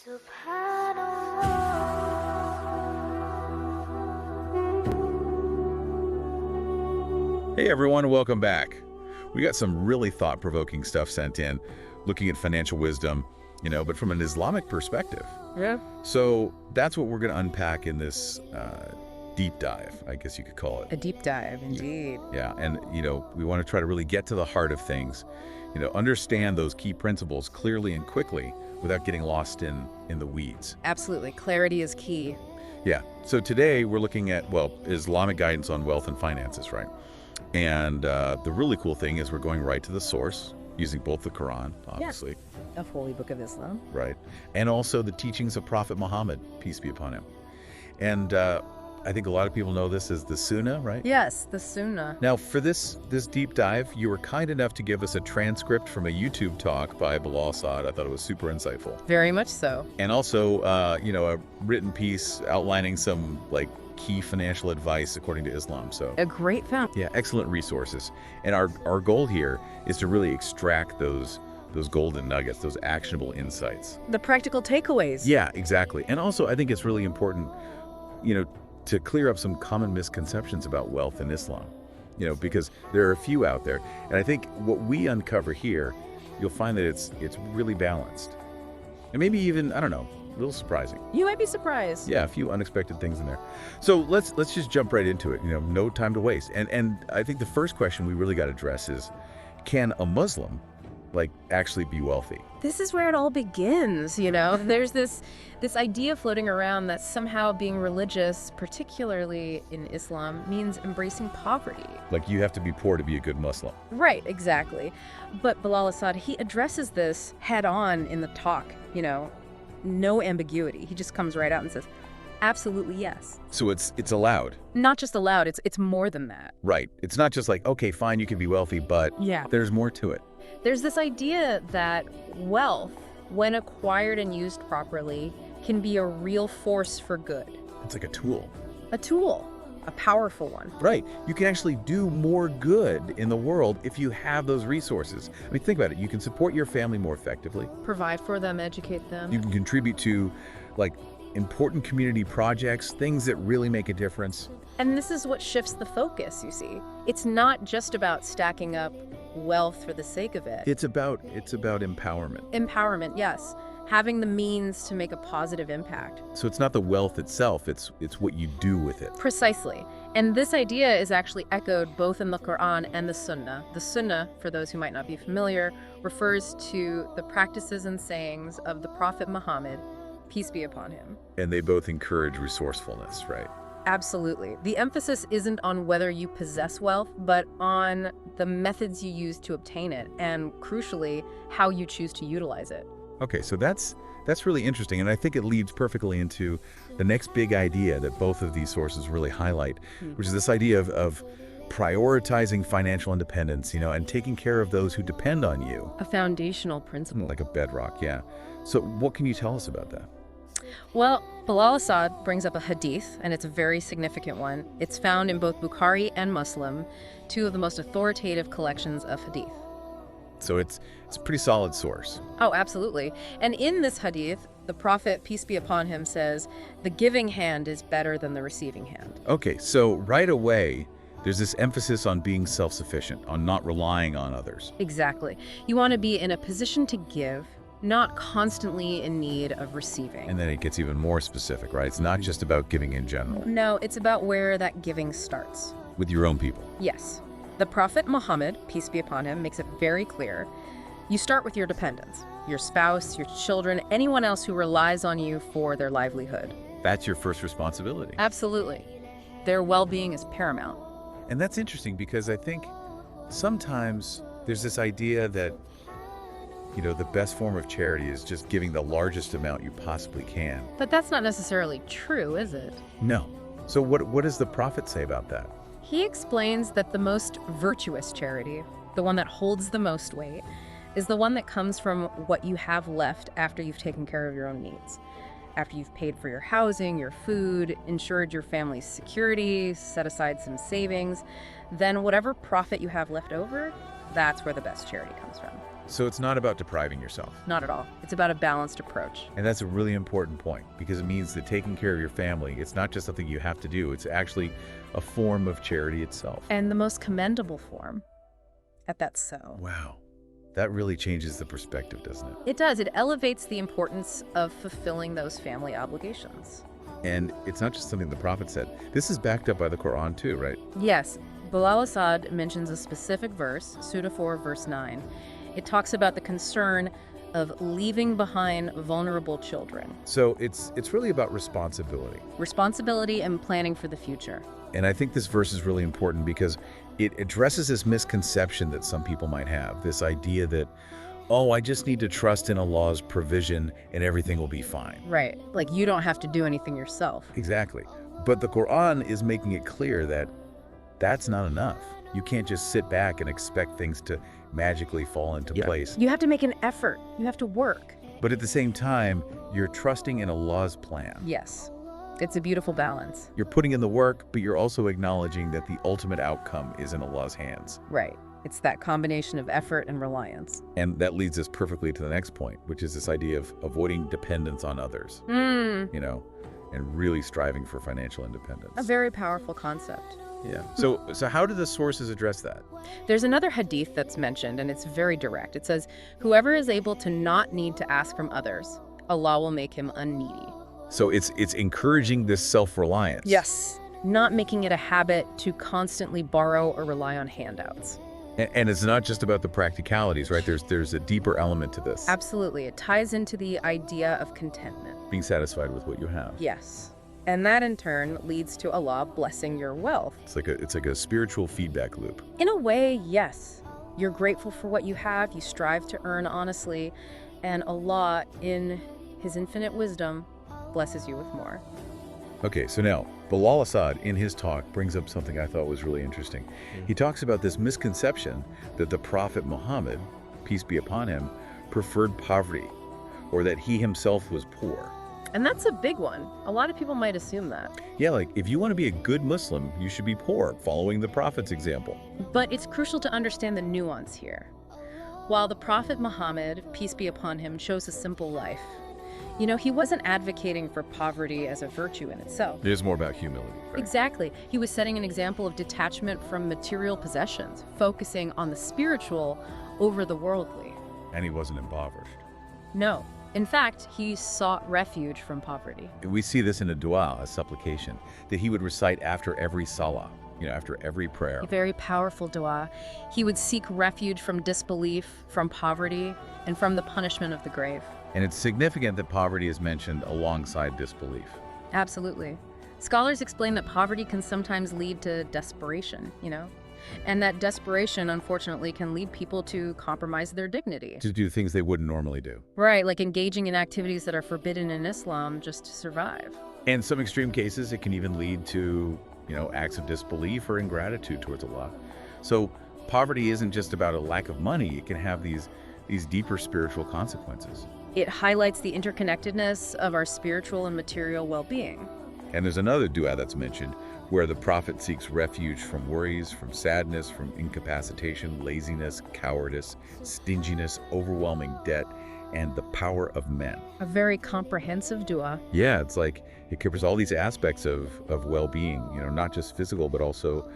Hey everyone, welcome back. We got some really thought-provoking stuff sent in, looking at financial wisdom, but from an Islamic perspective. Yeah. So that's what we're going to unpack in this deep dive, I guess you could call it. A deep dive, indeed. Yeah, and we want to try to really get to the heart of things, understand those key principles clearly and quickly without getting lost in the weeds. Absolutely. Clarity is key. Yeah, so today we're looking at, Islamic guidance on wealth and finances, right? And the really cool thing is we're going right to the source, using both the Qur'an, obviously. Yeah. A holy book of Islam. Right. And also the teachings of Prophet Muhammad, peace be upon him. And I think a lot of people know this as the Sunnah, right? Yes, the Sunnah. Now, for this deep dive, you were kind enough to give us a transcript from a YouTube talk by belalassaad. I thought it was super insightful. Very much so. And also, a written piece outlining some, key financial advice according to Islam. So A great found. yeah, excellent resources. And our goal here is to really extract those golden nuggets, those actionable insights. The practical takeaways. Yeah, exactly. And also, I think it's really important, to clear up some common misconceptions about wealth in Islam, because there are a few out there. And I think what we uncover here, you'll find that it's really balanced. And maybe even, I don't know, a little surprising. You might be surprised. Yeah, a few unexpected things in there. So let's just jump right into it. No time to waste. And I think the first question we really got to address is, can a Muslim actually be wealthy? This is where it all begins, There's this idea floating around that somehow being religious, particularly in Islam, means embracing poverty. Like you have to be poor to be a good Muslim. Right, exactly. But belalassaad, he addresses this head on in the talk, no ambiguity. He just comes right out and says, absolutely yes. So it's allowed. Not just allowed, it's more than that. Right. It's not just okay, fine, you can be wealthy, but yeah, there's more to it. There's this idea that wealth, when acquired and used properly, can be a real force for good. It's like a tool. A tool, a powerful one. Right. You can actually do more good in the world if you have those resources. I mean, think about it. You can support your family more effectively. Provide for them, educate them. You can contribute to, important community projects, things that really make a difference. And this is what shifts the focus, you see. It's not just about stacking up wealth for the sake of it. It's about empowerment. Empowerment, yes. Having the means to make a positive impact. So it's not the wealth itself, it's what you do with it. Precisely. And this idea is actually echoed both in the Qur'an and the Sunnah. The Sunnah, for those who might not be familiar, refers to the practices and sayings of the Prophet Muhammad, peace be upon him. And they both encourage resourcefulness, right? Absolutely. The emphasis isn't on whether you possess wealth, but on the methods you use to obtain it, and crucially, how you choose to utilize it. Okay, so that's really interesting, and I think it leads perfectly into the next big idea that both of these sources really highlight, which is this idea of prioritizing financial independence, and taking care of those who depend on you. A foundational principle. Like a bedrock, yeah. So what can you tell us about that? Well, belalassaad brings up a hadith, and it's a very significant one. It's found in both Bukhari and Muslim, two of the most authoritative collections of hadith. So it's a pretty solid source. Oh, absolutely. And in this hadith, the Prophet, peace be upon him, says, the giving hand is better than the receiving hand. Okay, so right away, there's this emphasis on being self-sufficient, on not relying on others. Exactly. You want to be in a position to give, not constantly in need of receiving. And then it gets even more specific, right? It's not just about giving in general. No, it's about where that giving starts. With your own people. Yes. The Prophet Muhammad, peace be upon him, makes it very clear. You start with your dependents, your spouse, your children, anyone else who relies on you for their livelihood. That's your first responsibility. Absolutely. Their well-being is paramount. And that's interesting because I think sometimes there's this idea that the best form of charity is just giving the largest amount you possibly can. But that's not necessarily true, is it? No. So what does the Prophet say about that? He explains that the most virtuous charity, the one that holds the most weight, is the one that comes from what you have left after you've taken care of your own needs. After you've paid for your housing, your food, ensured your family's security, set aside some savings, then whatever profit you have left over, that's where the best charity comes from. So it's not about depriving yourself. Not at all. It's about a balanced approach. And that's a really important point, because it means that taking care of your family, it's not just something you have to do. It's actually a form of charity itself. And the most commendable form at that so. Wow. That really changes the perspective, doesn't it? It does. It elevates the importance of fulfilling those family obligations. And it's not just something the Prophet said. This is backed up by the Qur'an too, right? Yes. Belalassaad mentions a specific verse, Surah 4, verse 9. It talks about the concern of leaving behind vulnerable children. So it's really about responsibility. Responsibility and planning for the future. And I think this verse is really important because it addresses this misconception that some people might have, this idea that, oh, I just need to trust in Allah's provision and everything will be fine. Right. Like you don't have to do anything yourself. Exactly. But the Qur'an is making it clear that that's not enough. You can't just sit back and expect things to magically fall into place. You have to make an effort. You have to work. But at the same time, you're trusting in Allah's plan. Yes. It's a beautiful balance. You're putting in the work, but you're also acknowledging that the ultimate outcome is in Allah's hands. Right. It's that combination of effort and reliance. And that leads us perfectly to the next point, which is this idea of avoiding dependence on others, you know, and really striving for financial independence. A very powerful concept. Yeah. So how do the sources address that? There's another hadith that's mentioned, and it's very direct. It says, whoever is able to not need to ask from others, Allah will make him unneedy. So it's encouraging this self-reliance. Yes. Not making it a habit to constantly borrow or rely on handouts. And it's not just about the practicalities, right? There's a deeper element to this. Absolutely. It ties into the idea of contentment. Being satisfied with what you have. Yes. And that in turn leads to Allah blessing your wealth. It's like a spiritual feedback loop. In a way, yes. You're grateful for what you have, you strive to earn honestly, and Allah, in His infinite wisdom, blesses you with more. Okay, so now, belalassaad in his talk brings up something I thought was really interesting. He talks about this misconception that the Prophet Muhammad, peace be upon him, preferred poverty, or that he himself was poor. And that's a big one. A lot of people might assume that. Yeah, like if you want to be a good Muslim, you should be poor, following the Prophet's example. But it's crucial to understand the nuance here. While the Prophet Muhammad, peace be upon him, chose a simple life, you know, he wasn't advocating for poverty as a virtue in itself. It is more about humility, right? Exactly. He was setting an example of detachment from material possessions, focusing on the spiritual over the worldly. And he wasn't impoverished. No. In fact, he sought refuge from poverty. We see this in a dua, a supplication, that he would recite after every salah, you know, after every prayer. A very powerful dua. He would seek refuge from disbelief, from poverty, and from the punishment of the grave. And it's significant that poverty is mentioned alongside disbelief. Absolutely. Scholars explain that poverty can sometimes lead to desperation, you know? And that desperation, unfortunately, can lead people to compromise their dignity. To do things they wouldn't normally do. Right, like engaging in activities that are forbidden in Islam just to survive. In some extreme cases, it can even lead to, you know, acts of disbelief or ingratitude towards Allah. So poverty isn't just about a lack of money. It can have these deeper spiritual consequences. It highlights the interconnectedness of our spiritual and material well-being. And there's another dua that's mentioned where the Prophet seeks refuge from worries, from sadness, from incapacitation, laziness, cowardice, stinginess, overwhelming debt, and the power of men. A very comprehensive dua. Yeah, it's like it covers all these aspects of well-being, you know, not just physical, but also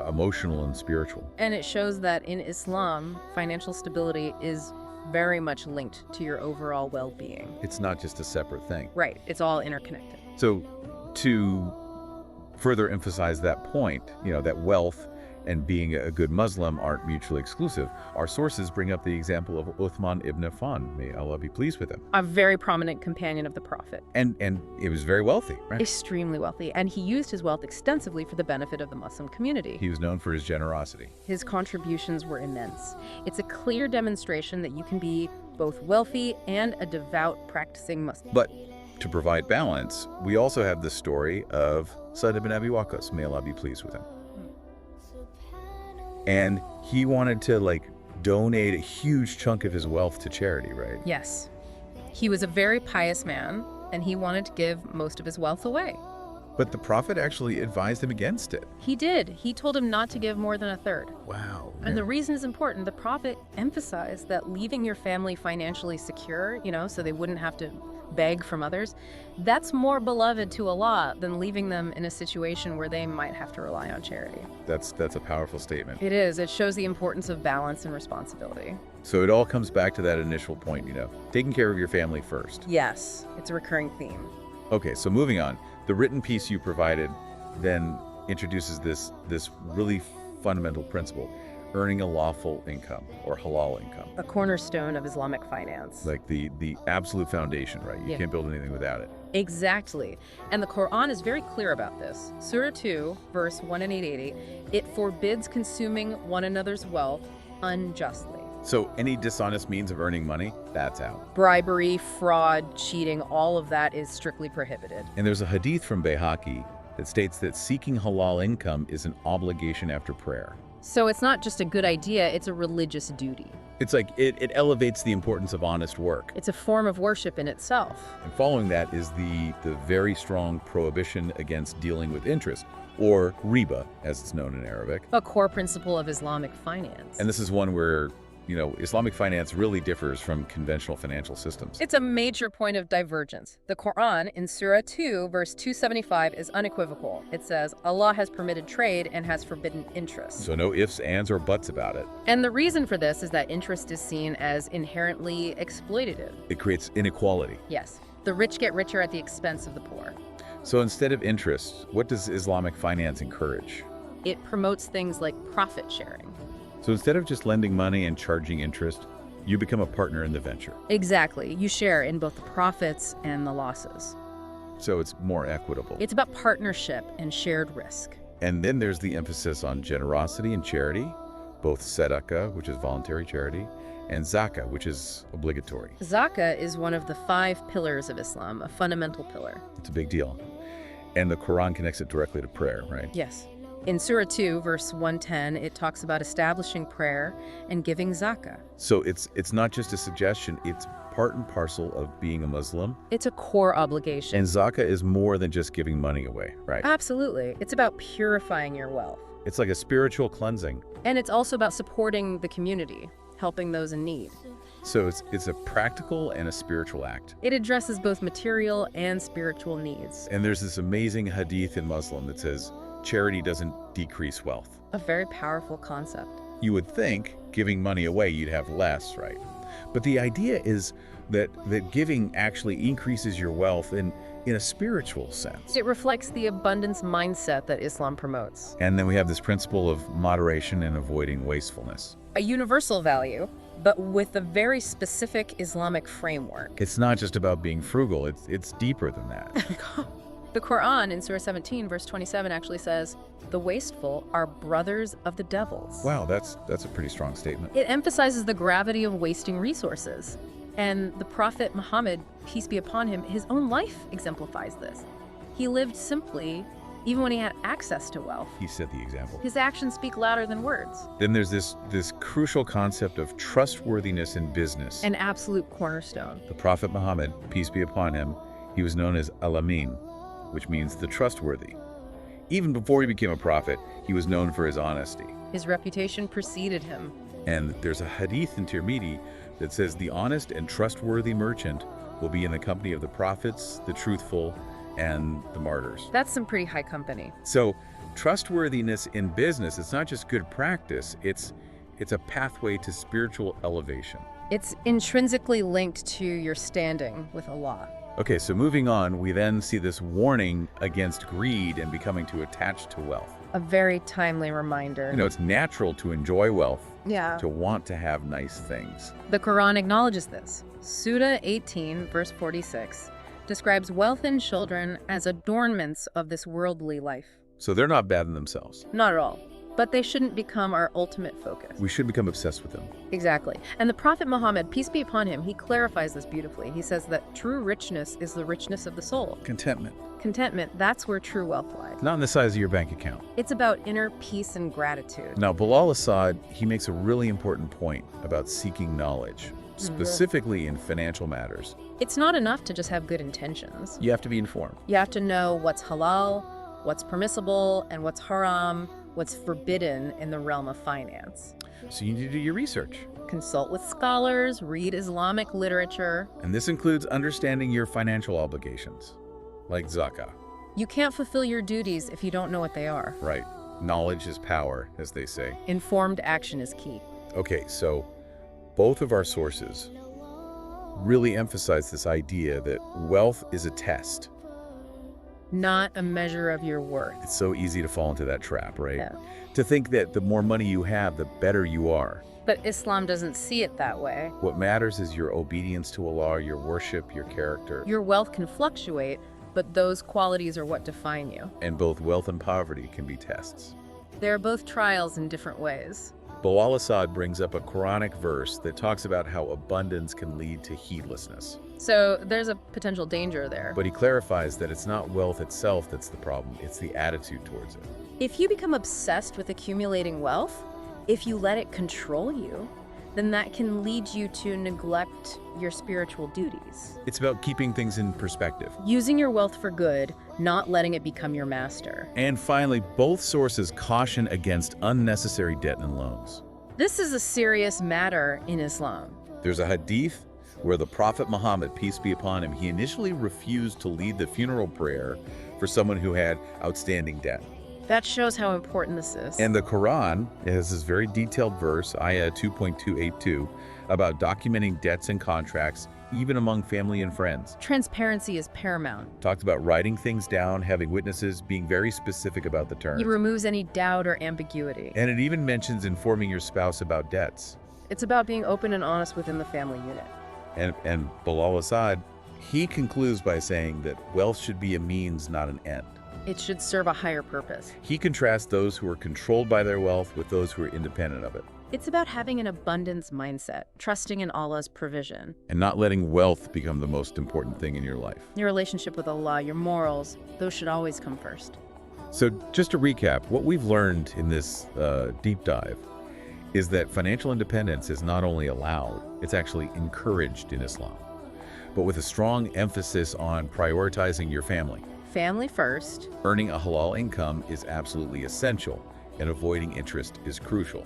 emotional and spiritual. And it shows that in Islam, financial stability is very much linked to your overall well-being. It's not just a separate thing. Right, it's all interconnected. So to further emphasize that point, you know, that wealth and being a good Muslim aren't mutually exclusive, our sources bring up the example of Uthman ibn Affan, may Allah be pleased with him. A very prominent companion of the Prophet. And he was very wealthy, right? Extremely wealthy, and he used his wealth extensively for the benefit of the Muslim community. He was known for his generosity. His contributions were immense. It's a clear demonstration that you can be both wealthy and a devout practicing Muslim. But to provide balance, we also have the story of Sa'd ibn Abi Waqqas, may Allah be pleased with him. And he wanted to donate a huge chunk of his wealth to charity, right? Yes. He was a very pious man, and he wanted to give most of his wealth away. But the Prophet actually advised him against it. He did. He told him not to give more than a third. Wow. And the reason is important. The Prophet emphasized that leaving your family financially secure, so they wouldn't have to beg from others, that's more beloved to Allah than leaving them in a situation where they might have to rely on charity. That's a powerful statement. It is. It shows the importance of balance and responsibility. So it all comes back to that initial point, taking care of your family first. Yes, it's a recurring theme. Okay, so moving on. The written piece you provided then introduces this really fundamental principle, earning a lawful income or halal income. A cornerstone of Islamic finance. Like the absolute foundation, right? You can't build anything without it. Exactly. And the Qur'an is very clear about this. Surah 2, verse 1 and 880, it forbids consuming one another's wealth unjustly. So any dishonest means of earning money, that's out. Bribery, fraud, cheating, all of that is strictly prohibited. And there's a hadith from Barakah that states that seeking halal income is an obligation after prayer. So it's not just a good idea, it's a religious duty. It's like it elevates the importance of honest work. It's a form of worship in itself. And following that is the very strong prohibition against dealing with interest, or Riba, as it's known in Arabic. A core principle of Islamic finance. And this is one where Islamic finance really differs from conventional financial systems. It's a major point of divergence. The Quran in Surah 2, verse 275 is unequivocal. It says, Allah has permitted trade and has forbidden interest. So no ifs, ands, or buts about it. And the reason for this is that interest is seen as inherently exploitative. It creates inequality. Yes. The rich get richer at the expense of the poor. So instead of interest, what does Islamic finance encourage? It promotes things like profit sharing. So instead of just lending money and charging interest, you become a partner in the venture. Exactly. You share in both the profits and the losses. So it's more equitable. It's about partnership and shared risk. And then there's the emphasis on generosity and charity, both sadaqah, which is voluntary charity, and zakah, which is obligatory. Zakah is one of the 5 pillars of Islam, a fundamental pillar. It's a big deal. And the Quran connects it directly to prayer, right? Yes. In Surah 2, verse 110, it talks about establishing prayer and giving zakah. So it's not just a suggestion, it's part and parcel of being a Muslim. It's a core obligation. And zakah is more than just giving money away, right? Absolutely. It's about purifying your wealth. It's like a spiritual cleansing. And it's also about supporting the community, helping those in need. So it's a practical and a spiritual act. It addresses both material and spiritual needs. And there's this amazing hadith in Muslim that says, charity doesn't decrease wealth. A very powerful concept. You would think giving money away, you'd have less, right? But the idea is that giving actually increases your wealth in a spiritual sense. It reflects the abundance mindset that Islam promotes. And then we have this principle of moderation and avoiding wastefulness. A universal value, but with a very specific Islamic framework. It's not just about being frugal, it's deeper than that. The Quran in Surah 17, verse 27 actually says, the wasteful are brothers of the devils. Wow, that's a pretty strong statement. It emphasizes the gravity of wasting resources. And the Prophet Muhammad, peace be upon him, his own life exemplifies this. He lived simply, even when he had access to wealth. He set the example. His actions speak louder than words. Then there's this crucial concept of trustworthiness in business. An absolute cornerstone. The Prophet Muhammad, peace be upon him, he was known as Al-Amin, which means the trustworthy. Even before he became a prophet, he was known for his honesty. His reputation preceded him. And there's a hadith in Tirmidhi that says the honest and trustworthy merchant will be in the company of the prophets, the truthful, and the martyrs. That's some pretty high company. So trustworthiness in business, it's not just good practice, it's a pathway to spiritual elevation. It's intrinsically linked to your standing with Allah. Okay, so moving on, we then see this warning against greed and becoming too attached to wealth. A very timely reminder. It's natural to enjoy wealth, to want to have nice things. The Quran acknowledges this. Surah 18, verse 46, describes wealth and children as adornments of this worldly life. So they're not bad in themselves. Not at all. But they shouldn't become our ultimate focus. We should become obsessed with them. Exactly. And the Prophet Muhammad, peace be upon him, he clarifies this beautifully. He says that true richness is the richness of the soul. Contentment. Contentment, that's where true wealth lies. Not in the size of your bank account. It's about inner peace and gratitude. Now, belalassaad, he makes a really important point about seeking knowledge. specifically in financial matters. It's not enough to just have good intentions. You have to be informed. You have to know what's halal, what's permissible, and what's haram, what's forbidden in the realm of finance. So you need to do your research. Consult with scholars, read Islamic literature. And this includes understanding your financial obligations, like zakah. You can't fulfill your duties if you don't know what they are. Right. Knowledge is power, as they say. Informed action is key. Okay, so both of our sources really emphasize this idea that wealth is a test. Not a measure of your worth. It's so easy to fall into that trap, right? Yeah. To think that the more money you have, the better you are. But Islam doesn't see it that way. What matters is your obedience to Allah, your worship, your character. Your wealth can fluctuate, but those qualities are what define you. And both wealth and poverty can be tests. They are both trials in different ways. Belalassaad brings up a Quranic verse that talks about how abundance can lead to heedlessness. So there's a potential danger there. But he clarifies that it's not wealth itself that's the problem, it's the attitude towards it. If you become obsessed with accumulating wealth, if you let it control you, then that can lead you to neglect your spiritual duties. It's about keeping things in perspective. Using your wealth for good, not letting it become your master. And finally, both sources caution against unnecessary debt and loans. This is a serious matter in Islam. There's a hadith where the Prophet Muhammad, peace be upon him, he initially refused to lead the funeral prayer for someone who had outstanding debt. That shows how important this is. And the Quran has this very detailed verse, Ayah 2.282, about documenting debts and contracts, even among family and friends. Transparency is paramount. Talked about writing things down, having witnesses, being very specific about the terms. It removes any doubt or ambiguity. And it even mentions informing your spouse about debts. It's about being open and honest within the family unit. And Belalassaad, he concludes by saying that wealth should be a means, not an end. It should serve a higher purpose. He contrasts those who are controlled by their wealth with those who are independent of it. It's about having an abundance mindset, trusting in Allah's provision. And not letting wealth become the most important thing in your life. Your relationship with Allah, your morals, those should always come first. So just to recap, what we've learned in this deep dive is that financial independence is not only allowed, it's actually encouraged in Islam, but with a strong emphasis on prioritizing your family. Family first. Earning a halal income is absolutely essential, and avoiding interest is crucial.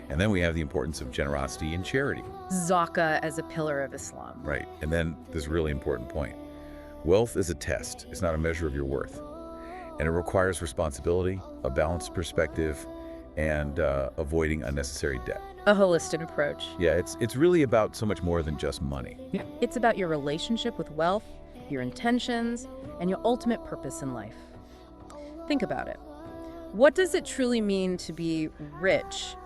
And then we have the importance of generosity and charity. Zakah as a pillar of Islam. Right. And then this really important point. Wealth is a test. It's not a measure of your worth. And it requires responsibility, a balanced perspective, and avoiding unnecessary debt. A holistic approach. Yeah, it's really about so much more than just money. Yeah. It's about your relationship with wealth, your intentions, and your ultimate purpose in life. Think about it. What does it truly mean to be rich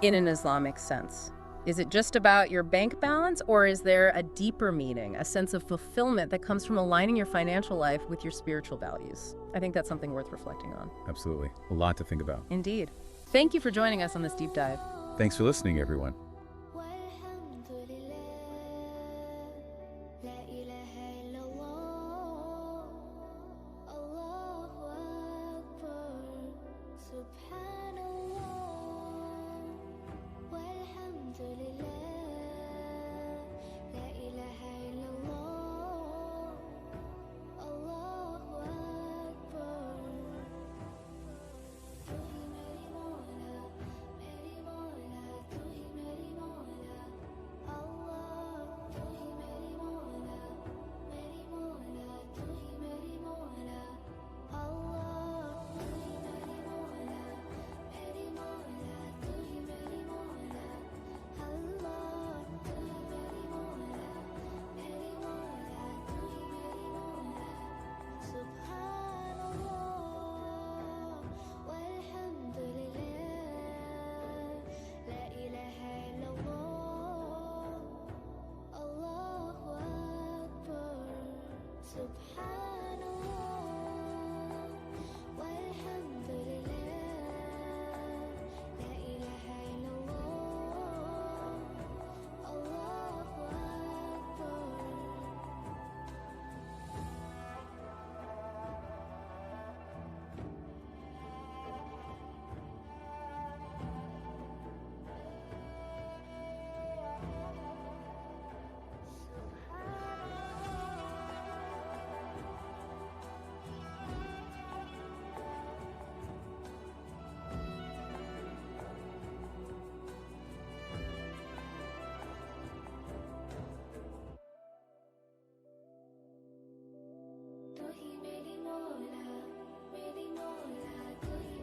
in an Islamic sense? Is it just about your bank balance, or is there a deeper meaning, a sense of fulfillment that comes from aligning your financial life with your spiritual values? I think that's something worth reflecting on. Absolutely. A lot to think about. Indeed. Thank you for joining us on this deep dive. Thanks for listening, everyone. तू ही मेरी मौला तू ही